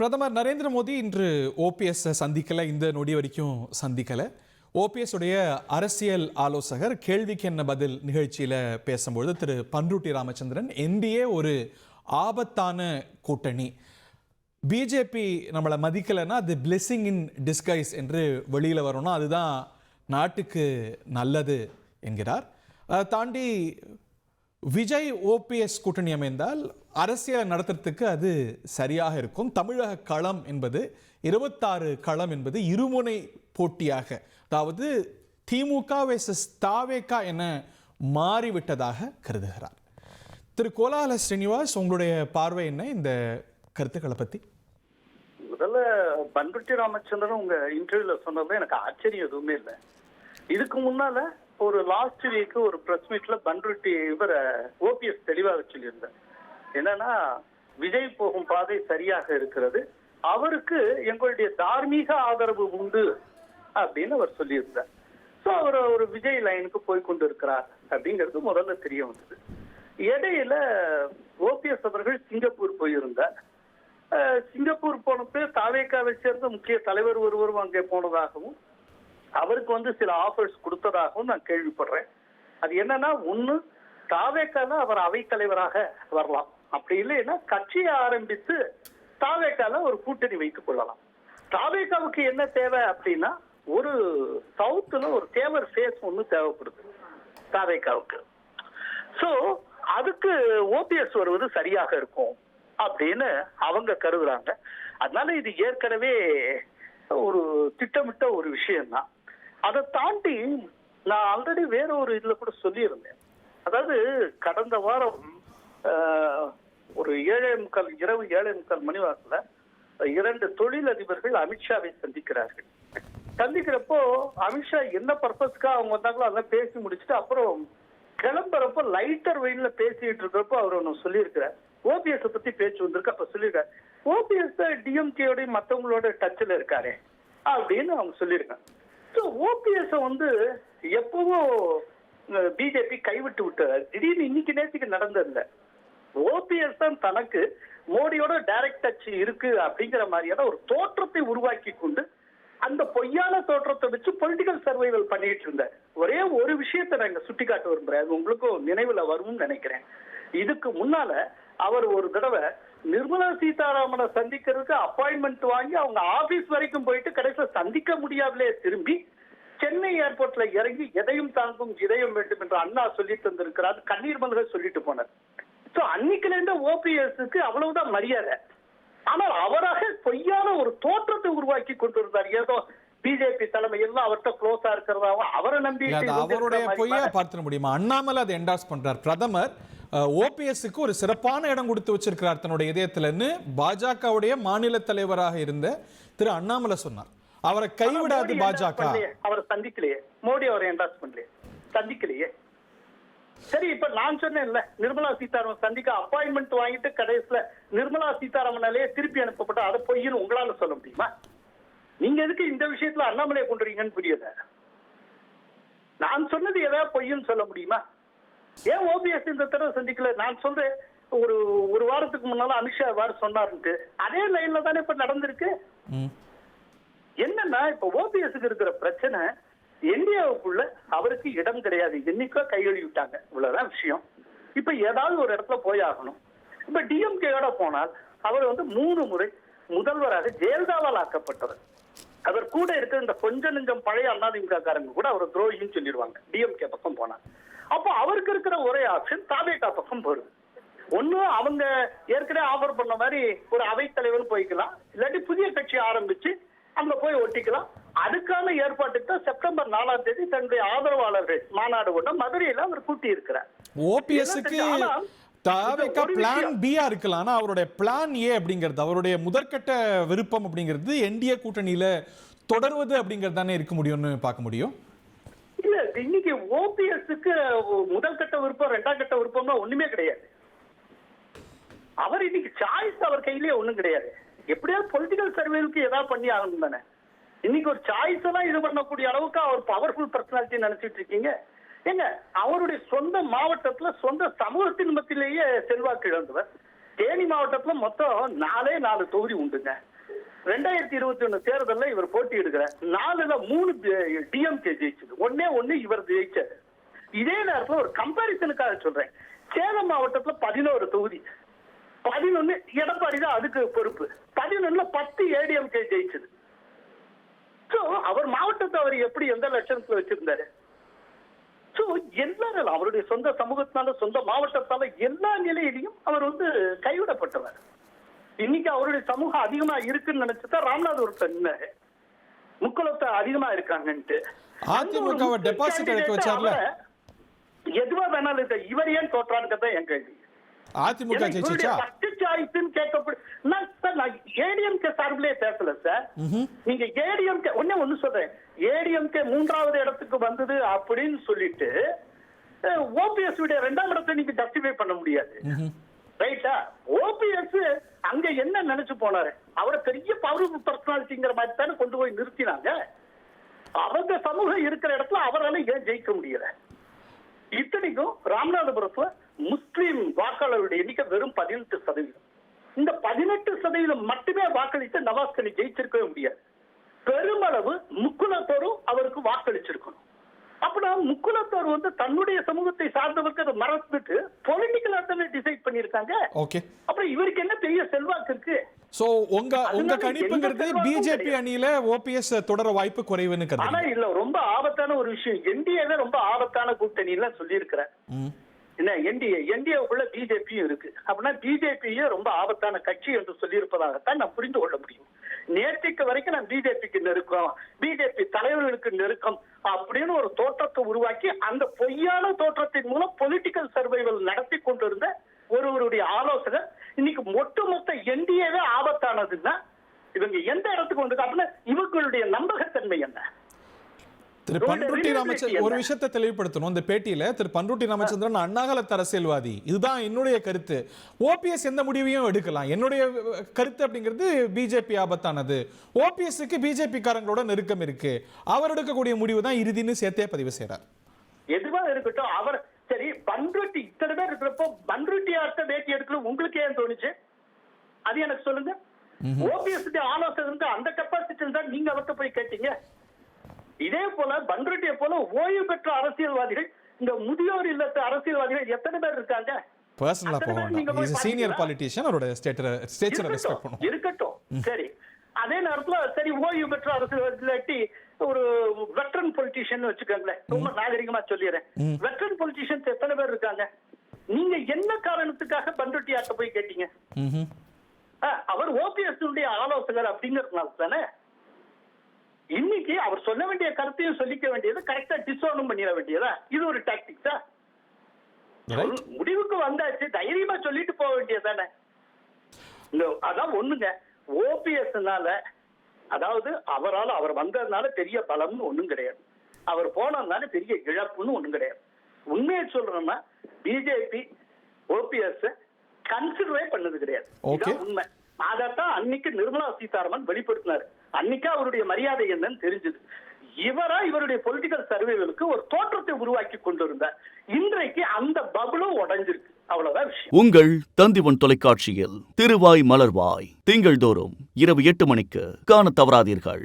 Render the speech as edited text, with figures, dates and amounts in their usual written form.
பிரதமர் நரேந்திர மோடி இன்று ஓபிஎஸ் சந்திக்கல, இந்த நொடி வரைக்கும் சந்திக்கல. ஓபிஎஸ் உடைய அரசியல் ஆலோசகர் கேள்விக்கு என்ன பதில் நிகழ்ச்சியில் பேசும்பொழுது திரு பன்ருட்டி ராமச்சந்திரன், என்டிஏ ஒரு ஆபத்தான கூட்டணி, பிஜேபி நம்மளை மதிக்கலைன்னா அது பிளெஸிங் இன் டிஸ்கைஸ் என்று வெளியில் வரணும், அதுதான் நாட்டுக்கு நல்லது என்கிறார். அதை தாண்டி விஜய் ஓபிஎஸ் கூட்டணி அமைந்தால் அரசியல் நடத்துறதுக்கு அது சரியாக இருக்கும். தமிழக களம் என்பது 26 களம் என்பது இருமுனை போட்டியாக, அதாவது திமுக வெர்சஸ் தாவேகா என மாறிவிட்டதாக கருதுகிறார். திரு கோலால ஸ்ரீனிவாஸ், உங்களுடைய பார்வை என்ன இந்த கருத்துக்களை பத்தி? முதல்ல பன்ருட்டி ராமச்சந்திரன் உங்க இன்டர்வியூல சொன்னது எனக்கு ஆச்சரியம் எதுவுமே இல்லை. இதுக்கு முன்னால ஒரு லாஸ்ட் வீக் ஒரு பிரஸ் மீட்ல பன்ருட்டி இவரை ஓபிஎஸ் தெளிவாக சொல்லியிருந்தார். என்னன்னா, விஜய் போகும் பாதை சரியாக இருக்கிறது, அவருக்கு எங்களுடைய தார்மீக ஆதரவு உண்டு அப்படின்னு அவர் சொல்லியிருந்தார். ஸோ அவர் ஒரு விஜய் லைனுக்கு போய் கொண்டு இருக்கிறார் அப்படிங்கிறது முதல்ல தெரிய வந்தது. இடையில ஓபிஎஸ் அவர்கள் சிங்கப்பூர் போயிருந்தார். சிங்கப்பூர் போனப்போ தாவேகாவை சேர்ந்த முக்கிய தலைவர் ஒருவரும் அங்கே போனதாகவும் அவருக்கு சில ஆஃபர்ஸ் கொடுத்ததாகவும் நான் கேள்விப்படுறேன். அது என்னன்னா, ஒண்ணு தாவேகால அவர் அவைத்தலைவராக வரலாம், அப்படி இல்லைன்னா கட்சியை ஆரம்பித்து தாவேகால ஒரு கூட்டணி வைத்துக் கொள்ளலாம். தாவேகாவுக்கு என்ன தேவை அப்படின்னா, ஒரு சவுத்துல ஒரு தேவர் ஃபேஸ் ஒண்ணு தேவைப்படுது தாவேகாவுக்கு. சோ அதுக்கு ஓபிஎஸ் வருவது சரியாக இருக்கும் அப்படின்னு அவங்க கருதுறாங்க. அதனால இது ஏற்கனவே ஒரு திட்டமிட்ட ஒரு விஷயம்தான். அதை தாண்டி நான் ஆல்ரெடி வேற ஒரு இதுல கூட சொல்லியிருந்தேன். அதாவது கடந்த வாரம் ஒரு 7:45 இரவு 7:45 மணி வாக்குல 2 தொழிலதிபர்கள் அமித்ஷாவை சந்திக்கிறார்கள். சந்திக்கிறப்போ அமித்ஷா என்ன பர்பஸ்க்கா அவங்க வந்தாங்களோ அதெல்லாம் பேசி முடிச்சுட்டு அப்புறம் கிளம்புறப்போ லைட்டர் வெயின்ல பேசிட்டு இருக்கிறப்போ அவர் ஒன்று சொல்லியிருக்கிறார். ஓபிஎஸ் பத்தி பேச்சு வந்திருக்கு. அப்ப சொல்லியிருக்காரு, ஓபிஎஸ் டிஎம்கேயோட மற்றவங்களோட டச்சில் இருக்காரு அப்படின்னு அவங்க சொல்லியிருக்காங்க. ஓபிஎஸ் எப்பவும் பிஜேபி கைவிட்டு விட்டார். திடீர்னு இன்னைக்கு நேரத்துக்கு நடந்ததில்ல. ஓபிஎஸ் தான் தனக்கு மோடியோட டைரக்ட் டச் இருக்கு அப்படிங்கிற மாதிரியான ஒரு தோற்றத்தை உருவாக்கி கொண்டு அந்த பொய்யான தோற்றத்தை வச்சு பொலிட்டிக்கல் சர்வைவல் பண்ணிட்டு இருந்தார். ஒரே ஒரு விஷயத்தை நான் இங்க சுட்டி காட்ட விரும்புறேன், அது உங்களுக்கும் நினைவுல வரும்னு நினைக்கிறேன். இதுக்கு முன்னால அவர் ஒரு தடவை நிர்மலா சீதாராமனை சந்திக்கிறதுக்கு அப்பாயின்மெண்ட் வாங்கி அவங்க ஆபீஸ் வரைக்கும் போயிட்டு கடைசியில சந்திக்க முடியாமலே திரும்பி சென்னை ஏர்போர்ட்ல இறங்கி எதையும் தாங்கும் இதயம் வேண்டும் என்று அண்ணா சொல்லி தந்திருக்கிறார், கண்ணீர் மல்க சொல்லிட்டு போனார். சோ அன்னைக்குல இருந்த ஓபிஎஸ்க்கு அவ்வளவுதான் மரியாதை. ஆனால் அவராக பொய்யான ஒரு தோற்றத்தை உருவாக்கி கொண்டிருந்தார். ஏதோ பிஜேபி தலைமை எல்லாம் அவர்கிட்ட க்ளோஸா இருக்கிறதாவும் அவரை நம்பி அவருடைய பொய்யா பார்த்துட முடியுமா? அண்ணாமலை அதை என்டார்ஸ் பண்றார். பிரதமர் ஓபிஎஸ்க்கு ஒரு சிறப்பான இடம் கொடுத்து வச்சிருக்கிறார் தன்னுடைய இதயத்தில்னு பாஜகவுடைய மாநில தலைவராக இருந்த திரு அண்ணாமலை சொன்னார். அவரை கைவிடாது பாஜக. அவரை சந்திக்கலையே, மோடி அவரை என்டார்ஸ் பண்ணலையே, சந்திக்கலையே. சரி, இப்ப நான் சொன்னேன்ல, நிர்மலா சீதாராமன் சந்திக்க அப்பாயின்மெண்ட் வாங்கிட்டு கடைசியில நிர்மலா சீதாராமனாலேயே திருப்பி அனுப்பப்பட்ட அதை பொய்ன்னு உங்களால சொல்ல முடியுமா? நீங்க எதுக்கு இந்த விஷயத்துல அண்ணாமலையை கொண்டுறீங்கன்னு புரியல. நான் சொன்னது ஏதாவது பொய்ன்னு சொல்ல முடியுமா? ஏன் ஓபிஎஸ் இந்த தடவை சந்திக்கல? நான் சொல்றேன், ஒரு வாரத்துக்கு முன்னால அமித்ஷா வார சொன்னாருன்ட்டு அதே லைன்ல தானே இப்ப நடந்திருக்கு. என்னன்னா, இப்ப ஓபிஎஸ்க்கு இருக்கிற பிரச்சனை, இந்தியாவுக்குள்ள அவருக்கு இடம் கிடையாது, என்னைக்கோ கையெழி விட்டாங்க, இவ்வளவுதான் விஷயம். இப்ப ஏதாவது ஒரு இடத்துல போய் ஆகணும். இப்ப டிஎம்கேயோட போனால் அவர் 3 முறை முதல்வராக ஜெயலலிதாவால் ஆக்கப்பட்டவர். அவர் கூட இருக்கிற இந்த கொஞ்ச நெஞ்சம் பழைய அதிமுக காரங்க கூட அவர் துரோகின்னு சொல்லிடுவாங்க டிஎம்கே பக்கம் போனா. அப்போ அவருக்கு இருக்கிற ஒரே ஆப்ஷன் தாவேகா பக்கம் போறது. ஒண்ணு அவங்க ஏற்கனவே ஆஃபர் பண்ண மாதிரி ஒரு அவைத்தலைவர் போய்க்கலாம், இல்லாட்டி புதிய கட்சி ஆரம்பிச்சு அங்க போய் ஒட்டிக்கலாம். அதுக்கான ஏற்பாட்டுக்கு தான் செப்டம்பர் 4ஆம் தேதி தன்னுடைய ஆதரவாளர்கள் மாநாடு கூட மதுரையில அவர் கூட்டி இருக்கிறார். ஓபிஎஸ்க்கு தாவேகா பிளான் பியா இருக்கலாம், ஆனா அவருடைய பிளான் ஏ அப்படிங்கிறது, அவருடைய முதற்கட்ட விருப்பம் அப்படிங்கிறது என்டிஏ கூட்டணியில தொடர்வது அப்படிங்கிறது தானே இருக்க முடியும்னு பார்க்க முடியும். இல்ல, இன்னைக்கு ஓபிஎஸ்க்கு முதல் கட்ட விருப்பம் 2ஆம் கட்ட விருப்பம்னா ஒண்ணுமே கிடையாது. அவர் இன்னைக்கு சாய்ஸ் அவர் கையிலேயே ஒண்ணும் கிடையாது. எப்படியாவது பொலிட்டிக்கல் சர்வேலுக்கு ஏதாவது பண்ணி ஆகணும் தானே. இன்னைக்கு ஒரு சாய்ஸ் எல்லாம் இது பண்ணக்கூடிய அளவுக்கு அவர் பவர்ஃபுல் பர்சனாலிட்டி நினைச்சிட்டு இருக்கீங்க. ஏங்க, அவருடைய சொந்த மாவட்டத்துல சொந்த சமூகத்தின் மத்தியிலேயே செல்வாக்கு இழந்தவர். தேனி மாவட்டத்துல மொத்தம் 4 தொகுதி உண்டுங்க. 2021 தேர்தலில் இவர் போட்டி எடுக்கிறார். 4ல 3 டிஎம்கே ஜெயிச்சது, ஒண்ணு இவர் ஜெயிச்சாரு. இதே நேரத்தில் ஒரு கம்பாரிசனுக்காக சொல்றேன், சேலம் மாவட்டத்துல 11 தொகுதி, 11 எடப்பாடி தான் அதுக்கு பொறுப்பு. 11ல 10 ஏடிஎம்கே ஜெயிச்சது. சோ அவர் மாவட்டத்தை அவர் எப்படி எந்த லட்சணத்துல வச்சிருந்தாரு? சோ எல்லாரும் அவருடைய சொந்த சமூகத்தினால, சொந்த மாவட்டத்தால, எல்லா நிலையிலையும் அவர் கைவிடப்பட்டவர். இன்னைக்கு அவருடைய சமூகம் அதிகமா இருக்குன்னு நினைச்சுதான் ராமநாதபுரத்துல நின்னாரு, முக்குளத்தை அதிகமா இருக்காங்கன்ட்டு. அதிமுக டெபாசிட் எடுக்க வச்சார்ல, எதுவா வேணாலும் இவர் ஏன் தோற்றான்னு என் கேள்வி. அதிமுக ஜெயிச்சா ஏடிஎம்கே சார்பிலே பேசல சார். நீங்க ஏடிஎம்கே ஒண்ணு சொல்றேன், ஏடிஎம்கே 3வது இடத்துக்கு வந்தது அப்படின்னு சொல்லிட்டு ஓபிஎஸ் உடைய 2ஆம் இடத்தை நீங்க ஜஸ்டிஃபை பண்ண முடியாது, ரைட்டா? ஓபிஎஸ் அங்க என்ன நினைச்சு போனாரு? அவரை பெரிய பவர்ஃபுல் பர்சனாலிட்டிங்கிற மாதிரி தானே கொண்டு போய் நிறுத்தினாங்க. அவங்க சமூகம் இருக்கிற இடத்துல அவரால் ஏன் ஜெயிக்க முடியல? இத்தனைக்கும் ராமநாதபுரத்துல முஸ்லீம் வாக்காளருடைய எண்ணிக்கை வெறும் 18%. இந்த 18% மட்டுமே வாக்களித்து நவாஸ் கனி ஜெயிச்சிருக்கவே முடியாது. பெருமளவு முக்குலத்தோரும் அவருக்கு வாக்களிச்சிருக்கணும். அப்படின்னா முக்குலத்தோர் தன்னுடைய சமூகத்தை சார்ந்தவருக்கு அதை மறந்துட்டு பொலிட்டிக்கலா தானே டிசைட் பண்ணிருக்காங்க. ஓகே, அப்புறம் இவருக்கு என்ன பெரிய செல்வாக்கு இருக்கு? சோ உங்க கணிப்புங்கிறது பிஜேபி அணியில ஓபிஎஸ் தொடர வாய்ப்பு குறைவுன்னு கருதுறீங்க? ஆனா இல்ல, ரொம்ப ஆபத்தான ஒரு விஷயம். என்டிஏவே ரொம்ப ஆபத்தான கூட்டணி எல்லாம் சொல்லி இருக்கிறேன். என்ன என்டிஏக்குள்ள பிஜேபியும் இருக்கு. அப்படின்னா பிஜேபியே ரொம்ப ஆபத்தான கட்சி என்று சொல்லி இருப்பதாகத்தான் நான் புரிந்து கொள்ள முடியும். நேற்றுக்கு வரைக்கும் நான் பிஜேபிக்கு நெருக்கம், பிஜேபி தலைவர்களுக்கு நெருக்கம் அப்படின்னு ஒரு தோற்றத்தை உருவாக்கி அந்த பொய்யான தோற்றத்தின் மூலம் பொலிட்டிக்கல் சர்வைவல் நடத்தி கொண்டிருந்த ஒருவருடைய ஆலோசகர் இன்னைக்கு ஒட்டுமொத்த என்டிஏவே ஆபத்தானதுன்னா இவங்க எந்த இடத்துக்கு வந்து அப்படின்னா இவங்களுடைய நம்பகத்தன்மை என்ன? திரு பண்ருட்டி ராமச்சந்திரன் ஒரு விஷயத்தை தெளிவுபடுத்தணும். இந்த பேட்டியில திரு பண்ருட்டி ராமச்சந்திரன் அண்ணாகலத்து அரசியல்வாதி, இதுதான் என்னுடைய கருத்து, ஓபிஎஸ் எந்த முடிவையும் எடுக்கலாம், என்னுடைய கருத்து அப்படிங்கிறது பிஜேபி ஆபத்தானது, ஓபிஎஸ்க்கு பிஜேபி காரங்களோட நெருக்கம் இருக்கு, அவர் எடுக்கக்கூடிய முடிவு தான் இறுதின்னு சேர்த்தே பதிவு செய்யறார். எதுவா இருக்கட்டும், அவர் சரி பண்ருட்டி இத்தனை பேர் இருக்கிறப்போ பண்ருட்டி அடுத்த பேட்டி எடுக்கணும் உங்களுக்கு ஏன் தோணுச்சு? அது எனக்கு சொல்லுங்க. ஓபிஎஸ் ஆலோசனை அந்த கெப்பாசிட்டி தான் நீங்க அவர்கிட்ட போய் கேட்டீங்க. இதே போல பண்ருட்டியை போல ஓய்வு பெற்ற அரசியல்வாதிகள், இந்த முதியோர் இல்லத்து அரசியல்வாதிகள் எத்தனை பேர் இருக்காங்க? பர்சனலா போவாங்க, சீனியர் பாலிட்டிஷியன், அவரோட ஸ்டேச்சரை ரெஸ்பெக்ட் பண்ணும். இருக்கட்டும், சரி. அதே நேரத்துல சரி ஓய்வு பெற்ற அரசியல்வாதி ஒரு வெட்டரன் பொலிட்டிஷியன் வச்சுக்கோங்களேன், ரொம்ப நாகரிகமா சொல்லிடுறேன், வெட்டரன் பொலிட்டிஷியன்ஸ் எத்தனை பேர் இருக்காங்க? நீங்க என்ன காரணத்துக்காக பண்ருட்டி ஆட்ட போய் கேட்டீங்க? அவர் ஓபிஎஸ் ஆலோசகர் அப்படிங்கறதுனால தானே இன்னைக்கு அவர் சொல்ல வேண்டிய கருத்தையும் சொல்லிக்க வேண்டியது, கரெக்டா டிஸ்ஓனும் பண்ணிட வேண்டியதா? இது ஒரு டாக்டிக்ஸா? முடிவுக்கு வந்தாச்சு, தைரியமா சொல்லிட்டு போக வேண்டியதானே? அதான் ஒண்ணுங்க, ஓபிஎஸ்னால அதாவது அவர் வந்ததுனால பெரிய பலம்னு ஒண்ணும் கிடையாது, அவர் போனதுனால பெரிய இழப்புன்னு ஒண்ணும் கிடையாது. உண்மையை சொல்றோம்னா பிஜேபி ஓபிஎஸ் கன்சிடரே பண்ணது கிடையாது, உண்மை. அதான் அன்னைக்கு நிர்மலா சீதாராமன் வெளிப்படுத்தினாரு. அன்னைக்கு அவருடைய மரியாதை என்னன்னு தெரிஞ்சது. இவருடைய பொலிட்டிக்கல் சர்வேகளுக்கு ஒரு தோற்றத்தை உருவாக்கி கொண்டிருந்தார். இன்றைக்கு அந்த பபுளும் உடைஞ்சிருக்கு, அவ்வளவுதான் விஷயம். உங்கள் தந்திவன் தொலைக்காட்சியில் திருவாய் மலர்வாய் திங்கள்தோறும் இரவு 8 மணிக்கு காண தவறாதீர்கள்.